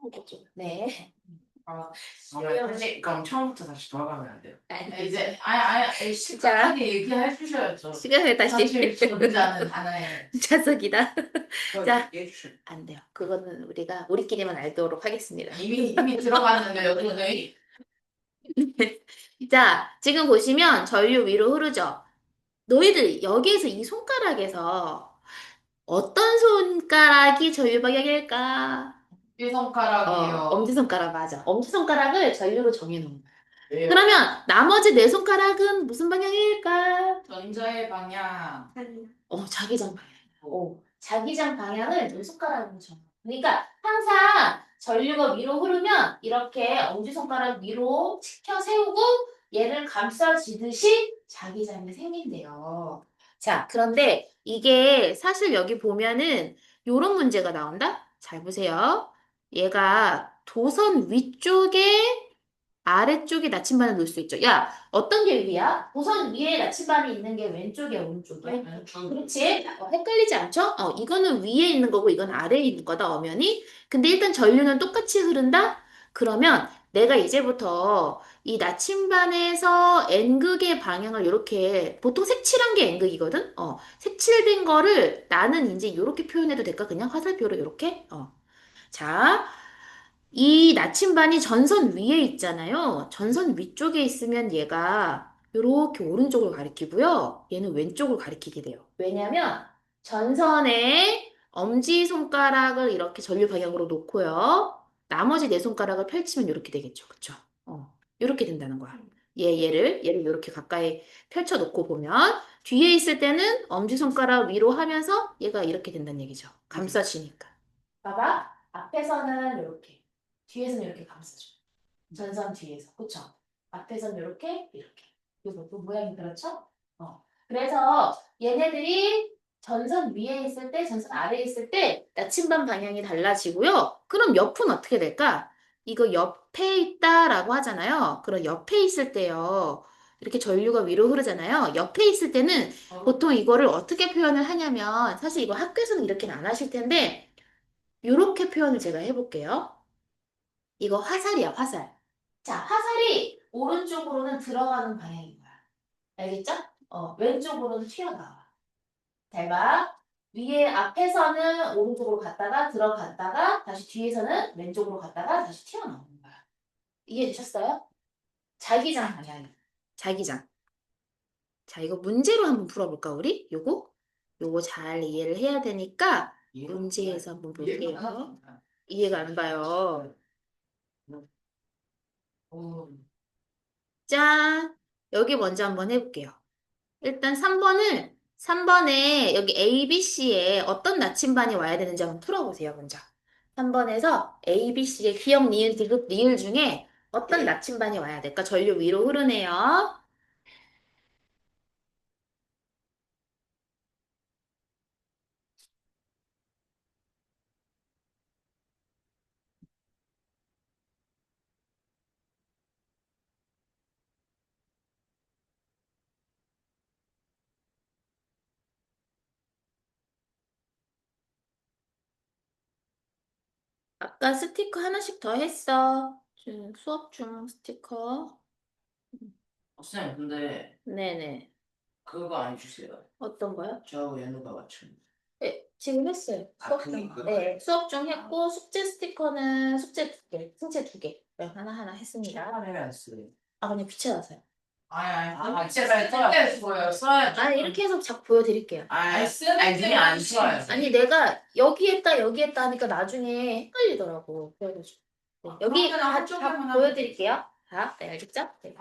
그죠. 네. 아, 그럼 처음부터 다시 돌아가면 안 돼요? 아니, 이제 아니 심각하게 얘기해 주셔야죠. 시간을 다시 사실 존재하는 하나의 자석이다. 자, 얘기해 주셔. 안 돼요. 그거는 우리끼리만 알도록 하겠습니다. 이미 들어갔는데 여기는 자, 지금 보시면 전류 위로 흐르죠? 너희들 여기에서 이 손가락에서 어떤 손가락이 전류 방향일까? 이 손가락이요. 엄지손가락 맞아. 엄지손가락을 전류로 정해놓은 거야. 왜요? 그러면 나머지 네 손가락은 무슨 방향일까? 전자의 방향. 자기장 방향. 자기장 방향을 네 손가락으로 정해. 그러니까 항상 전류가 위로 흐르면 이렇게 엄지손가락 위로 치켜 세우고 얘를 감싸지듯이 자기장이 생긴대요. 자, 그런데 이게 사실 여기 보면은 요런 문제가 나온다? 잘 보세요. 얘가 도선 위쪽에 아래쪽에 나침반을 놓을 수 있죠. 야, 어떤 게 위야? 도선 위에 나침반이 있는 게 왼쪽이야, 오른쪽이야? 그렇지? 헷갈리지 않죠? 이거는 위에 있는 거고 이건 아래에 있는 거다, 엄연히. 근데 일단 전류는 똑같이 흐른다? 그러면 내가 이제부터 이 나침반에서 N극의 방향을 이렇게 보통 색칠한 게 N극이거든? 색칠된 거를 나는 이제 이렇게 표현해도 될까? 그냥 화살표로 이렇게? 자, 이 나침반이 전선 위에 있잖아요. 전선 위쪽에 있으면 얘가 이렇게 오른쪽을 가리키고요. 얘는 왼쪽을 가리키게 돼요. 왜냐면 전선에 엄지손가락을 이렇게 전류 방향으로 놓고요. 나머지 네 손가락을 펼치면 이렇게 되겠죠. 그쵸? 이렇게 된다는 거야. 얘를 이렇게 가까이 펼쳐 놓고 보면 뒤에 있을 때는 엄지손가락 위로 하면서 얘가 이렇게 된다는 얘기죠. 감싸지니까. 봐봐. 앞에서는 이렇게. 뒤에서는 이렇게 감싸줘. 전선 뒤에서. 그쵸? 앞에서는 이렇게. 이거 또 모양이 그렇죠? 그래서 얘네들이 전선 위에 있을 때, 전선 아래에 있을 때 나침반 방향이 달라지고요. 그럼 옆은 어떻게 될까? 이거 옆에 있다라고 하잖아요. 그럼 옆에 있을 때요. 이렇게 전류가 위로 흐르잖아요. 옆에 있을 때는 보통 이거를 어떻게 표현을 하냐면 사실 이거 학교에서는 이렇게는 안 하실 텐데 이렇게 표현을 제가 해볼게요. 이거 화살이야, 화살. 자, 화살이 오른쪽으로는 들어가는 방향인 거야. 알겠죠? 왼쪽으로는 튀어나와. 잘 봐. 위에 앞에서는 오른쪽으로 갔다가 들어갔다가 다시 뒤에서는 왼쪽으로 갔다가 다시 튀어나오는 거야. 이해되셨어요? 자기장 방향이야. 자기장. 자, 이거 문제로 한번 풀어볼까, 우리? 요거 잘 이해를 해야 되니까 문제에서 한번 볼게요. 이해가 안 가요. 짠! 여기 먼저 한번 해볼게요. 일단 3번에 여기 A, B, C에 어떤 나침반이 와야 되는지 한번 풀어보세요, 먼저. 3번에서 A, B, C의 기역, 니은, 디귿, 리을 중에 어떤 나침반이 와야 될까? 전류 위로 흐르네요. 아까 스티커 하나씩 더 했어. 수업 중 스티커. 쌤, 근데 네네. 그거 안 주세요. 어떤 거요? 저 연우가 맞춘. 네, 지금 했어요. 수업 중. 네, 수업 중 했고, 숙제 스티커는 숙제 2개, 숙제 2개. 네, 하나하나 했습니다. 하면 안 쓰요. 그냥 귀찮아서요. 제발 써야 이렇게 해서 자꾸 보여드릴게요. 눈이 안 써요. 아니, 내가 여기 했다 하니까 나중에 헷갈리더라고. 그래가지고. 네, 여기 다 보여드릴게요. 자, 네, 알겠죠? 네.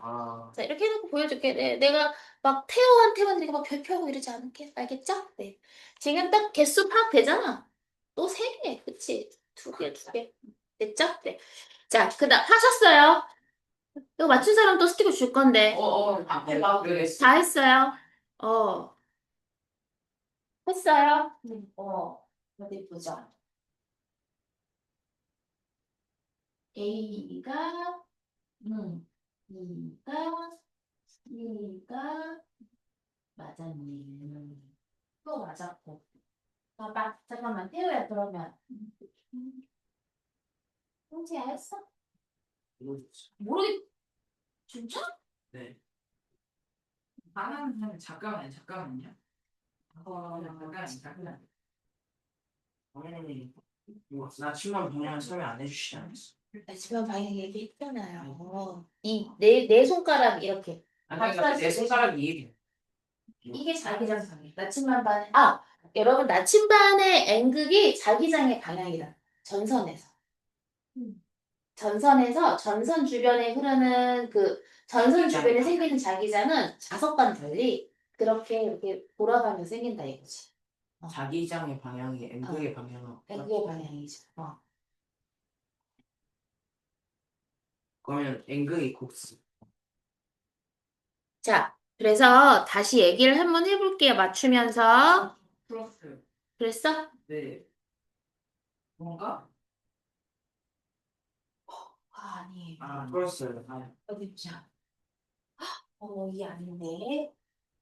자, 이렇게 해놓고 보여줄게. 네, 내가 막 태호한테만 이렇게 막 별표하고 이러지 않을게. 알겠죠? 네. 지금 딱 개수 파악되잖아. 또 3개. 그치? 2개. 됐죠? 네. 자, 하셨어요. 이거 맞춘 사람 또 스티커 줄 건데. 다 했어요. 어, 했어요? 어디 보자. A가, B가, C가, 맞았네. 또 맞았고. 봐봐. 잠깐만, 태우야, 그러면. 형제야 했어? 모르겠어. 모르겠, 진짜? 네. 잠깐만요. 잠깐만. 이거 나침반 방향 설명 안 해주시지 않았어? 나침반 방향 얘기했잖아요. 내 손가락 이렇게. 그러니까 내 손가락이 이게 이게 자기장 방향. 나침반 방향. 아, 여러분 나침반의 N극이 자기장의 방향이다. 전선에서. 전선에서 전선 주변에 흐르는 그 전선 주변에 생기는 자기장은 자석과는 달리 그렇게 이렇게 돌아가면서 생긴다 이거지. 자기장의 방향이 N극의 방향은 N극의 방향이지. 그러면 N극이 곡수. 자, 그래서 다시 얘기를 한번 해볼게요. 맞추면서. 플러스. 그랬어? 네. 뭔가? 아니. 플러스. 어디 보자. 이게 아닌데.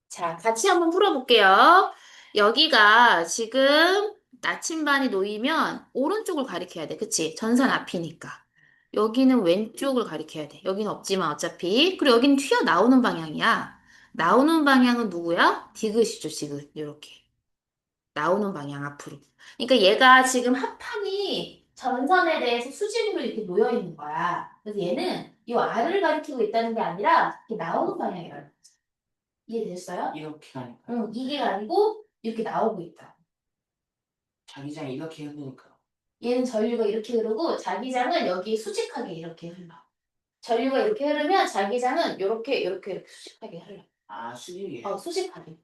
자, 같이 한번 풀어볼게요. 여기가 지금 나침반이 놓이면 오른쪽을 가리켜야 돼. 그치? 전선 앞이니까. 여기는 왼쪽을 가리켜야 돼. 여기는 없지만 어차피. 그리고 여기는 튀어나오는 방향이야. 나오는 방향은 누구야? 디귿이죠, 디귿. 이렇게. 나오는 방향 앞으로. 그러니까 얘가 지금 합판이 전선에 대해서 수직으로 이렇게 놓여 있는 거야. 그래서 얘는 이 아래를 가리키고 있다는 게 아니라 이렇게 나오는 방향이라는 거죠. 이해됐어요? 이렇게 가니까. 응, 이게 아니고 이렇게 나오고 있다. 자기장이 이렇게 흐르니까. 얘는 전류가 이렇게 흐르고 자기장은 여기 수직하게 이렇게 흘러. 전류가 이렇게 흐르면 자기장은 이렇게 수직하게 흘러. 수직이에요. 수직하게.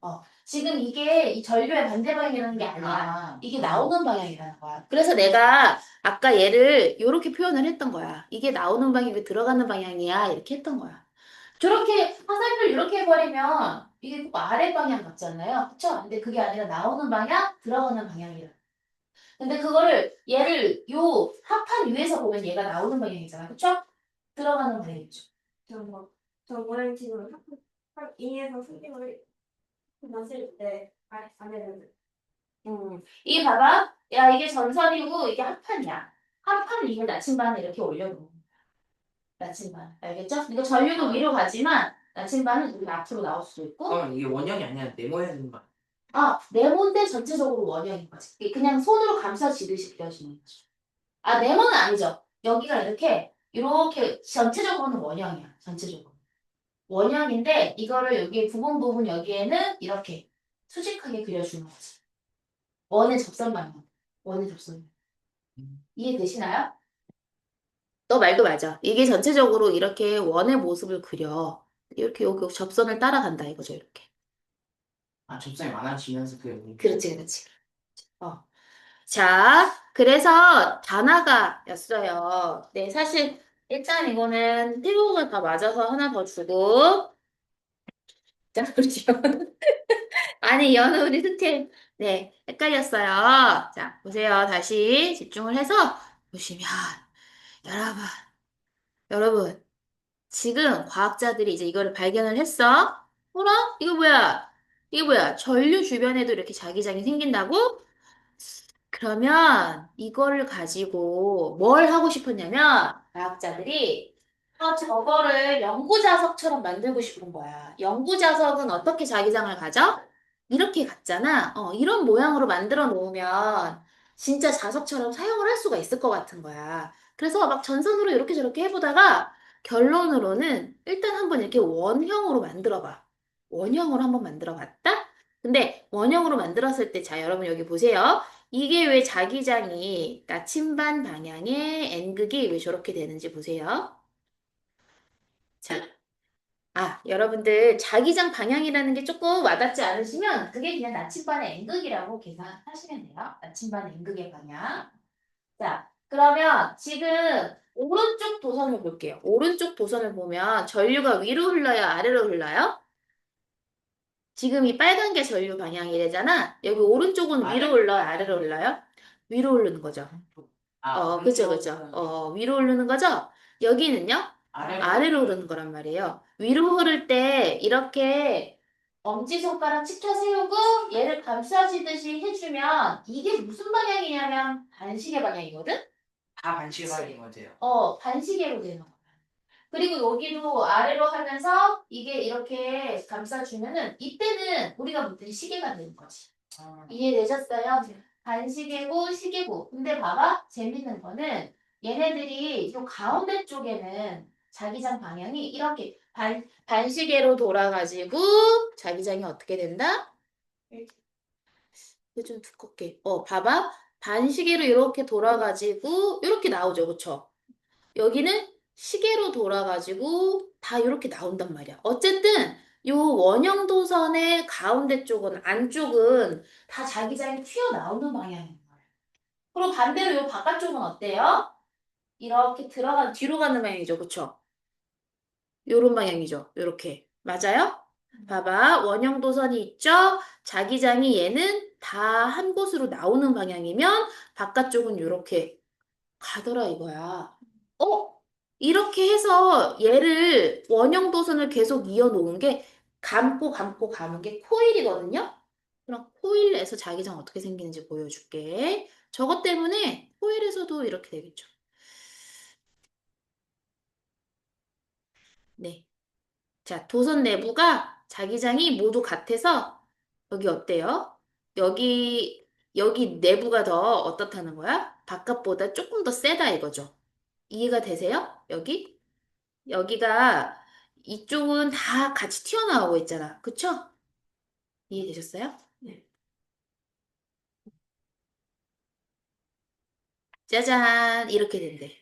지금 이게 이 전류의 반대 방향이라는 게 아니야. 이게 나오는 방향이라는 거야. 그래서 내가 아까 얘를 이렇게 표현을 했던 거야. 이게 나오는 방향이 들어가는 방향이야. 이렇게 했던 거야. 저렇게 화살표를 이렇게 해버리면 이게 꼭 아래 방향 같잖아요. 그쵸? 근데 그게 아니라 나오는 방향, 들어가는 방향이라. 근데 그거를 얘를 요 합판 위에서 보면 얘가 나오는 방향이잖아. 그쵸? 들어가는 방향이죠. 저번에 지금 이에서 수직을 맞을 때 안 했는데 이게 봐봐. 야, 이게 전선이고 이게 합판이야. 합판을 이걸 나침반에 이렇게 올려놓은 거야. 나침반. 알겠죠? 이거 전류도 위로 가지만 나침반은 우리 앞으로 나올 수도 있고 이게 원형이 아니라 네모야 되는 거. 네모인데 전체적으로 원형인 거지. 이게 그냥 손으로 감싸지듯이 그려지는 거죠. 네모는 아니죠. 여기가 이렇게 전체적으로는 원형이야. 전체적으로. 원형인데 이거를 여기 부분 여기에는 이렇게 수직하게 그려주는 거지. 원의 접선 방향. 원의 접선 방향. 이해되시나요? 너 말도 맞아. 이게 전체적으로 이렇게 원의 모습을 그려. 이렇게 여기 접선을 따라간다 이거죠, 이렇게. 접선이 많아지면서 그게 그렇지, 그렇지. 자, 그래서 단아가였어요. 네, 사실 일단 이거는 태국을 다 맞아서 하나 더 주고. 자, 그렇죠. 아니, 연우 우리 스틸. 네, 헷갈렸어요. 자, 보세요. 다시 집중을 해서 보시면 여러분, 여러분. 지금 과학자들이 이제 이거를 발견을 했어. 어라? 이거 뭐야? 이게 뭐야? 전류 주변에도 이렇게 자기장이 생긴다고? 그러면 이거를 가지고 뭘 하고 싶었냐면 과학자들이 저거를 연구자석처럼 만들고 싶은 거야. 연구자석은 어떻게 자기장을 가져? 이렇게 갔잖아. 이런 모양으로 만들어 놓으면 진짜 자석처럼 사용을 할 수가 있을 것 같은 거야. 그래서 막 전선으로 이렇게 저렇게 해보다가 결론으로는 일단 한번 이렇게 원형으로 만들어 봐. 원형으로 한번 만들어 봤다? 근데 원형으로 만들었을 때, 자, 여러분 여기 보세요. 이게 왜 자기장이 나침반 방향의 N극이 왜 저렇게 되는지 보세요. 자, 여러분들 자기장 방향이라는 게 조금 와닿지 않으시면 그게 그냥 나침반의 N극이라고 계산하시면 돼요. 나침반 N극의 방향. 자, 그러면 지금 오른쪽 도선을 볼게요. 오른쪽 도선을 보면 전류가 위로 흘러요, 아래로 흘러요? 지금 이 빨간 게 전류 방향이래잖아. 여기 오른쪽은 위로 흘러요, 아래로 흘러요? 위로 흐르는 거죠. 그죠, 그죠. 위로 흐르는 거죠? 여기는요? 아래로 흐르는 거란 말이에요. 위로 흐를 때 이렇게 엄지손가락 치켜 세우고 얘를 감싸지듯이 해주면 이게 무슨 방향이냐면 반시계 방향이거든? 다 반시계가 돼요. 반시계로 되는 거야. 그리고 여기도 아래로 하면서 이게 이렇게 감싸주면은 이때는 우리가 볼 때 시계가 되는 거지. 이해되셨어요? 반시계고 시계고. 근데 봐봐. 재밌는 거는 얘네들이 이 가운데 쪽에는 자기장 방향이 이렇게 반시계로 돌아가지고 자기장이 어떻게 된다? 이거 좀 두껍게. 봐봐. 반시계로 이렇게 돌아가지고 이렇게 나오죠. 그쵸? 여기는 시계로 돌아가지고 다 이렇게 나온단 말이야. 어쨌든 요 원형 도선의 가운데 쪽은 안쪽은 다 자기장이 튀어나오는 방향인 거예요. 그리고 반대로 요 바깥쪽은 어때요? 이렇게 뒤로 가는 방향이죠. 그쵸? 요런 방향이죠. 요렇게. 맞아요? 봐봐. 원형 도선이 있죠? 자기장이 얘는 다 한 곳으로 나오는 방향이면 바깥쪽은 요렇게 가더라 이거야. 이렇게 해서 얘를 원형 도선을 계속 이어놓은 게 감고 감고 감은 게 코일이거든요. 그럼 코일에서 자기장 어떻게 생기는지 보여줄게. 저것 때문에 코일에서도 이렇게 되겠죠. 네. 자, 도선 내부가 자기장이 모두 같아서 여기 어때요? 여기 내부가 더 어떻다는 거야? 바깥보다 조금 더 세다 이거죠. 이해가 되세요? 여기가 이쪽은 다 같이 튀어나오고 있잖아. 그쵸? 이해되셨어요? 네. 짜잔! 이렇게 된대.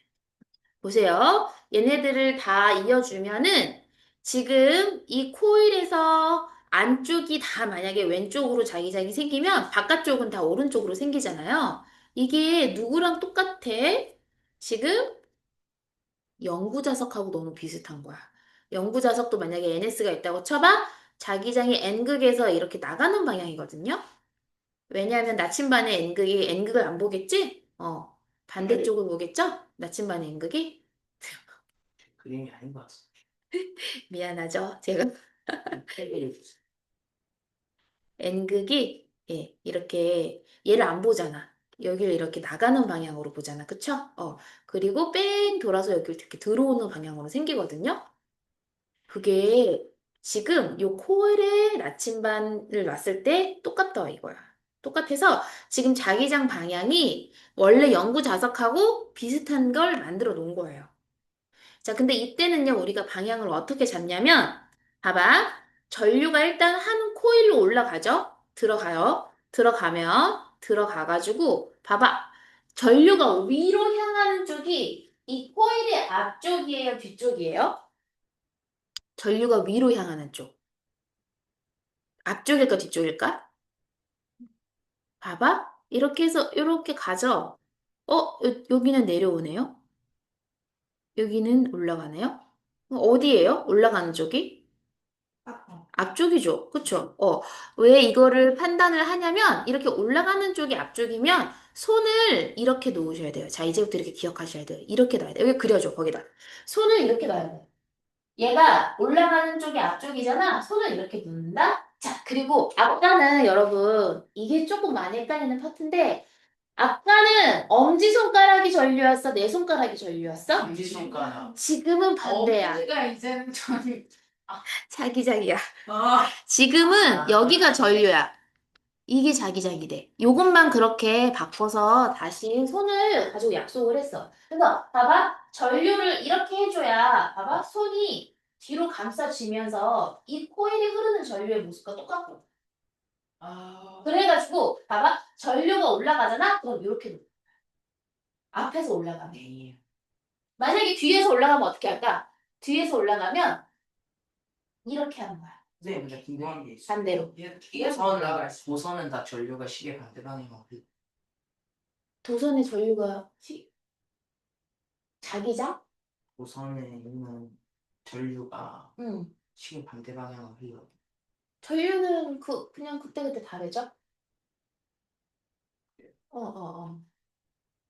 보세요. 얘네들을 다 이어주면은 지금 이 코일에서 안쪽이 다 만약에 왼쪽으로 자기장이 생기면 바깥쪽은 다 오른쪽으로 생기잖아요. 이게 누구랑 똑같아? 지금 영구자석하고 너무 비슷한 거야. 영구자석도 만약에 NS가 있다고 쳐봐. 자기장이 N극에서 이렇게 나가는 방향이거든요. 왜냐하면 나침반의 N극을 안 보겠지? 반대쪽을 보겠죠? 나침반의 N극이? 그림이 아닌 것 같습니다. 미안하죠? 제가 팩을 주세요. N극이 이렇게 얘를 안 보잖아. 여기를 이렇게 나가는 방향으로 보잖아. 그쵸? 그리고 뺑 돌아서 여기를 이렇게 들어오는 방향으로 생기거든요. 그게 지금 요 코일의 나침반을 놨을 때 똑같다 이거야. 똑같아서 지금 자기장 방향이 원래 영구 자석하고 비슷한 걸 만들어 놓은 거예요. 자, 근데 이때는요, 우리가 방향을 어떻게 잡냐면, 봐봐. 전류가 일단 한 코일로 올라가죠? 들어가가지고, 봐봐. 전류가 위로 향하는 쪽이 이 코일의 앞쪽이에요, 뒤쪽이에요? 전류가 위로 향하는 쪽. 앞쪽일까, 뒤쪽일까? 봐봐. 이렇게 해서, 이렇게 가죠? 여기는 내려오네요? 여기는 올라가네요? 어디예요? 올라가는 쪽이? 앞쪽이죠. 그쵸? 왜 이거를 판단을 하냐면, 이렇게 올라가는 쪽이 앞쪽이면, 손을 이렇게 놓으셔야 돼요. 자, 이제부터 이렇게 기억하셔야 돼요. 이렇게 놔야 돼요. 여기 그려줘, 거기다. 손을 이렇게 놔야 돼요. 얘가 올라가는 쪽이 앞쪽이잖아. 손을 이렇게 놓는다? 자, 그리고 아까는 여러분, 이게 조금 많이 헷갈리는 파트인데, 아까는 엄지손가락이 전류였어? 내 손가락이 전류였어? 엄지손가락. 지금은 반대야. 엄지가 이제는 전. 자기장이야. 아, 지금은 여기가 전류야. 이게 자기장이 돼. 요것만 그렇게 바꿔서 다시 손을 가지고 약속을 했어. 그래서 봐봐. 전류를 이렇게 해줘야 봐봐. 손이 뒤로 감싸지면서 이 코일이 흐르는 전류의 모습과 똑같고. 그래가지고 봐봐. 전류가 올라가잖아? 그럼 이렇게 놓 앞에서 올라가네. 네. 만약에 뒤에서 올라가면 어떻게 할까? 뒤에서 올라가면 이렇게 하는 거야. 네, 근데 궁금한 게 있어요. 반대로. 도선은 다 전류가 시계 반대 방향으로 도선의 전류가 자기장? 도선에 있는 전류가 응. 시계 반대 방향으로 흘러. 전류는 그냥 그때그때 다르죠?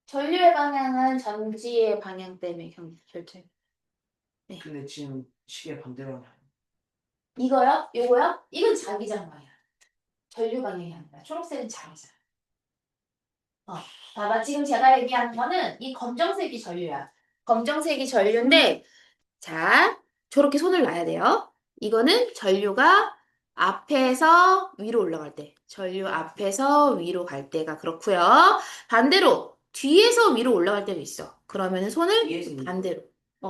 전류의 방향은 전지의 방향 때문에 결정. 네. 근데 지금 시계 반대 방향. 이거요? 요거요? 이건 자기장 방향. 전류 방향이 아니라 초록색은 자기장. 봐봐, 지금 제가 얘기하는 거는 이 검정색이 전류야. 검정색이 전류인데, 자, 저렇게 손을 놔야 돼요. 이거는 전류가 앞에서 위로 올라갈 때, 전류 앞에서 위로 갈 때가 그렇고요. 반대로 뒤에서 위로 올라갈 때도 있어. 그러면은 손을 뒤에서 위로. 반대로.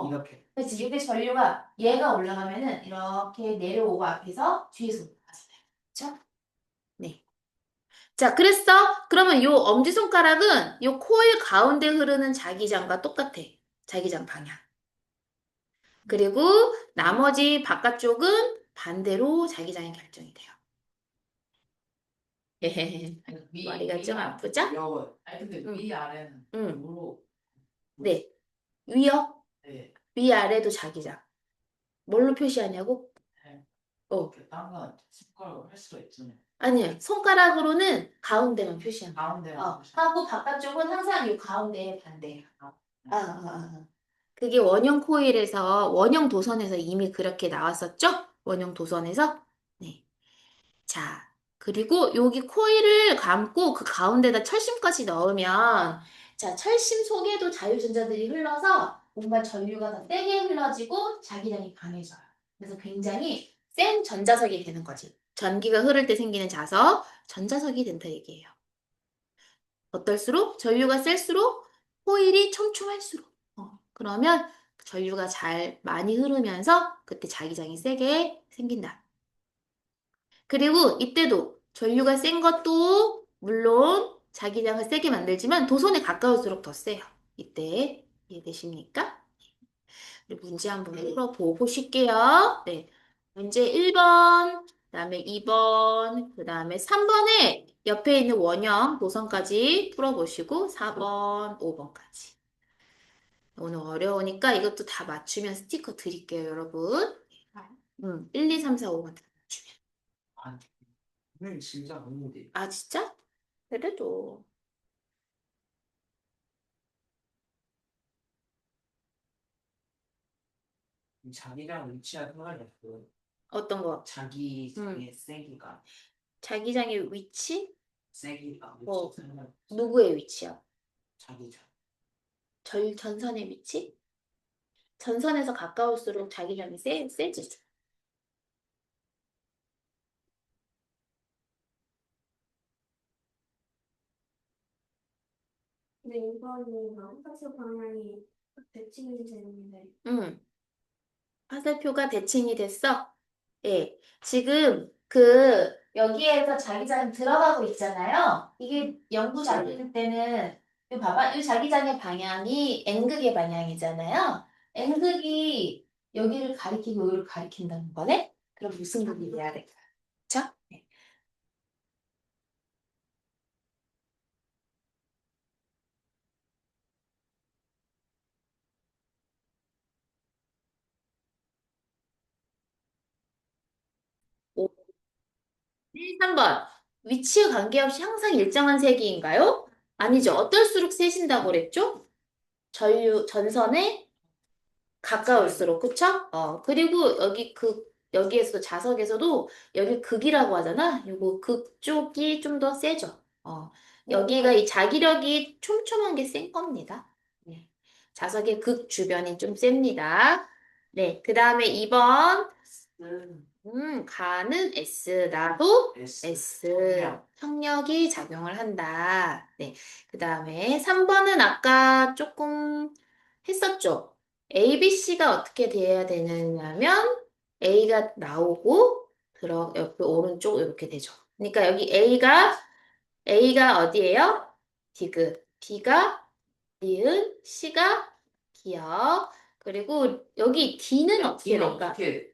이렇게. 그렇지. 이게 전류가 얘가 올라가면은 이렇게 내려오고 앞에서 뒤에서 올라가잖아요. 그렇죠? 네. 자, 그랬어? 그러면 요 엄지손가락은 요 코일 가운데 흐르는 자기장과 똑같아. 자기장 방향. 그리고 나머지 바깥쪽은 반대로 자기장이 결정이 돼요. 머리가 좀 아프죠? 어려워요. 아니 근데 응. 위아래는 응. 뭐로? 네. 위요? 네. 위아래도 자기장. 뭘로 표시하냐고? 네. 어. 이렇게 딴거 손가락으로 할 수가 있잖아요. 아니요. 손가락으로는 가운데만 표시합니다. 가운데. 하고 바깥쪽은 항상 이 가운데에 반대예요. 아, 그게 원형 코일에서, 원형 도선에서 이미 그렇게 나왔었죠? 원형 도선에서. 네. 자, 그리고 여기 코일을 감고 그 가운데다 철심까지 넣으면, 자, 철심 속에도 자유전자들이 흘러서 뭔가 전류가 더 세게 흘러지고 자기장이 강해져요. 그래서 굉장히 센 전자석이 되는 거지. 전기가 흐를 때 생기는 자석, 전자석이 된다 얘기예요. 어떨수록 전류가 셀수록 코일이 촘촘할수록 그러면 전류가 잘 많이 흐르면서 그때 자기장이 세게 생긴다. 그리고 이때도 전류가 센 것도 물론 자기장을 세게 만들지만 도선에 가까울수록 더 세요. 이때 이해되십니까? 우리 문제 한번 풀어보고 싶게요. 네. 문제 1번, 그다음에 2번, 그다음에 3번에 옆에 있는 원형 노선까지 풀어보시고 4번, 5번까지. 오늘 어려우니까 이것도 다 맞추면 스티커 드릴게요, 여러분. 1, 2, 3, 4, 5번 다 맞추면. 아, 오늘 진짜 없는데. 아, 진짜? 그래도. 자기랑 위치가 헷갈렸어요. 어떤 거? 자기의 세기가 자기장의 위치? 세기가 어. 위치가 누구의 위치야? 자기장. 전선의 위치? 전선에서 가까울수록 자기장이 세지. 근데 이거는 한국사 방향이 대칭이 되는데 응. 화살표가 대칭이 됐어? 예. 지금 여기에서 자기장이 들어가고 있잖아요. 이게 연구 자료일 때는, 이 봐봐. 이 자기장의 방향이 N극의 방향이잖아요. N극이 여기를 가리키고 여기를 가리킨다는 거네? 그럼 무슨 극이 돼야 될까? 그쵸? 네. 오, 3번. 위치에 관계없이 항상 일정한 세기인가요? 아니죠. 어떨수록 세진다고 그랬죠? 전선에 가까울수록, 그쵸? 그리고 여기에서도 자석에서도 여기 극이라고 하잖아? 요거 극 쪽이 좀 더 세죠? 여기가 이 자기력이 촘촘한 게 센 겁니다. 네. 자석의 극 주변이 좀 셉니다. 네. 그 다음에 2번. 가는 S, 나도 S. 청력이 작용을 한다. 네. 그 다음에 3번은 아까 조금 했었죠. A, B, C가 어떻게 돼야 되느냐면 A가 나오고 옆에 오른쪽 이렇게 되죠. 그러니까 여기 A가 어디예요? 디귿. B가 니은, C가 기역. 그리고 여기 D는 어떻게 이는 될까? 어떻게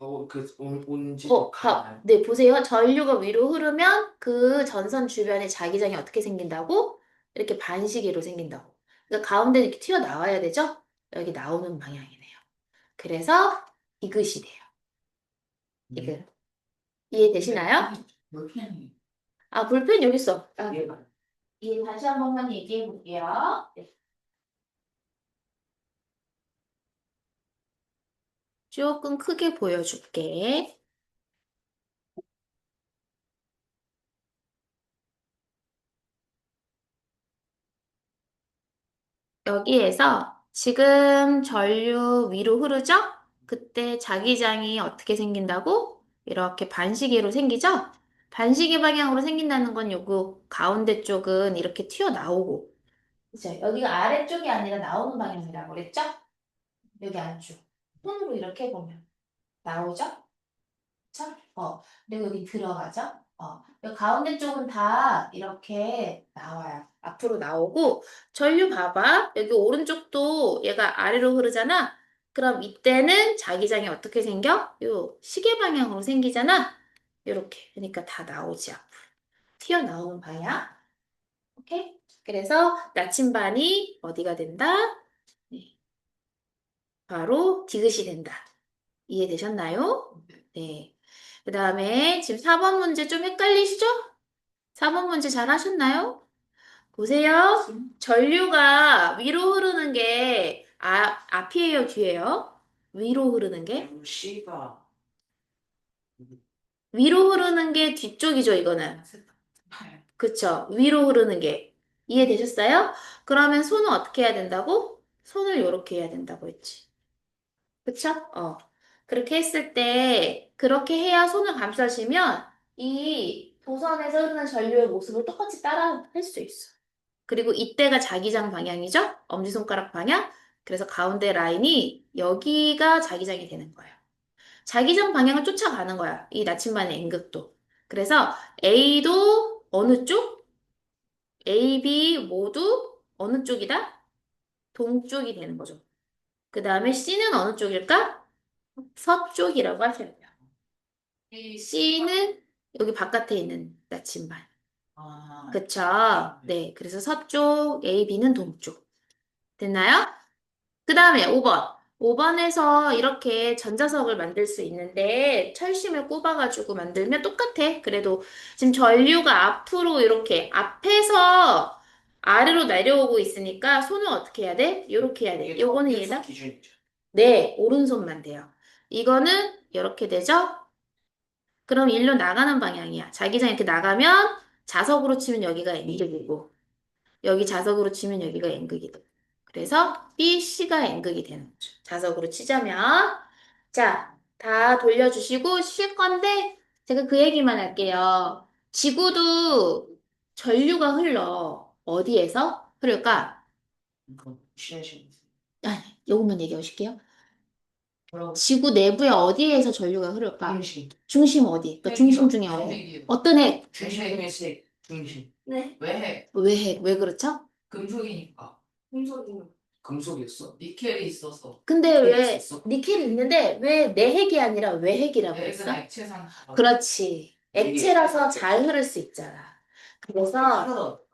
온지 가나요? 네, 보세요. 전류가 위로 흐르면 그 전선 주변에 자기장이 어떻게 생긴다고? 이렇게 반시계로 생긴다고. 그러니까 가운데 이렇게 튀어나와야 되죠? 여기 나오는 방향이네요. 그래서 디귿이 돼요. 디귿. 이해되시나요? 불편이. 아, 볼펜 여기 있어. 얘가 이해 다시 한 번만 얘기해 볼게요. 네. 조금 크게 보여줄게. 여기에서 지금 전류 위로 흐르죠? 그때 자기장이 어떻게 생긴다고? 이렇게 반시계로 생기죠? 반시계 방향으로 생긴다는 건 요거 가운데 쪽은 이렇게 튀어나오고 그죠? 여기가 아래쪽이 아니라 나오는 방향이라고 그랬죠? 여기 안쪽. 손으로 이렇게 보면 나오죠? 그쵸? 그리고 여기 들어가죠? 여기 가운데 쪽은 다 이렇게 나와요. 앞으로 나오고, 전류 봐봐. 여기 오른쪽도 얘가 아래로 흐르잖아? 그럼 이때는 자기장이 어떻게 생겨? 요 시계 방향으로 생기잖아? 요렇게. 그러니까 다 나오지, 앞으로. 튀어나오는 방향. 오케이? 그래서 나침반이 어디가 된다? 네, 바로 디귿이 된다. 이해되셨나요? 네. 그 다음에 지금 4번 문제 좀 헷갈리시죠? 4번 문제 잘 하셨나요? 보세요. 전류가 위로 흐르는 게 앞이에요, 뒤에요? 위로 흐르는 게? C가 위로 흐르는 게 뒤쪽이죠, 이거는. 그쵸? 위로 흐르는 게. 이해되셨어요? 그러면 손은 어떻게 해야 된다고? 손을 이렇게 해야 된다고 했지. 그쵸? 그렇게 했을 때, 그렇게 해야 손을 감싸시면, 이 도선에서 흐르는 전류의 모습을 똑같이 따라 할 수 있어. 그리고 이때가 자기장 방향이죠? 엄지손가락 방향. 그래서 가운데 라인이 여기가 자기장이 되는 거예요. 자기장 방향을 쫓아가는 거야. 이 나침반의 N극도. 그래서 A도 어느 쪽? A, B 모두 어느 쪽이다? 동쪽이 되는 거죠. 그 다음에 C는 어느 쪽일까? 서쪽이라고 하셔야 돼요. C는 여기 바깥에 있는 나침반. 아, 그쵸? 네. 그래서 서쪽, A, B는 동쪽. 됐나요? 그 다음에 5번. 5번에서 이렇게 전자석을 만들 수 있는데 철심을 꼽아가지고 만들면 똑같아. 그래도 지금 전류가 앞으로 이렇게 앞에서 아래로 내려오고 있으니까 손을 어떻게 해야 돼? 이렇게 해야 돼. 이게 요거는 일석 얘다? 기준이죠. 네, 오른손만 돼요. 이거는 이렇게 되죠? 그럼 일로 나가는 방향이야. 자기장 이렇게 나가면 자석으로 치면 여기가 N극이고 여기 자석으로 치면 여기가 N극이다. 그래서 B, C가 N극이 되는 거죠. 자석으로 치자면 자, 다 돌려주시고 쉴 건데 제가 그 얘기만 할게요. 지구도 전류가 흘러. 어디에서 흐를까? 이거 쉬내시면 아니, 요것만 얘기해 주실게요. 뭐라고? 지구 내부에 어디에서 전류가 흐를까? 중심. 중심 어디? 그 중심 중에 어디? 핵이요. 어떤 핵? 핵 중심. 네. 왜 핵? 왜 핵? 왜 그렇죠? 금속이니까. 금속이요. 금속이었어? 니켈이 있어서. 근데 니켈이 왜 있었어? 니켈이 있는데 왜 내 핵이 아니라 왜 핵이라고 핵은 했어? 액체상. 그렇지. 액체라서 잘 흐를 수 있잖아. 그래서 하나도.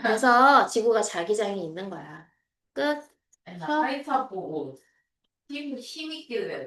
그래서 지구가 자기장이 있는 거야. 끝. 타이탄 보고 힘 있길래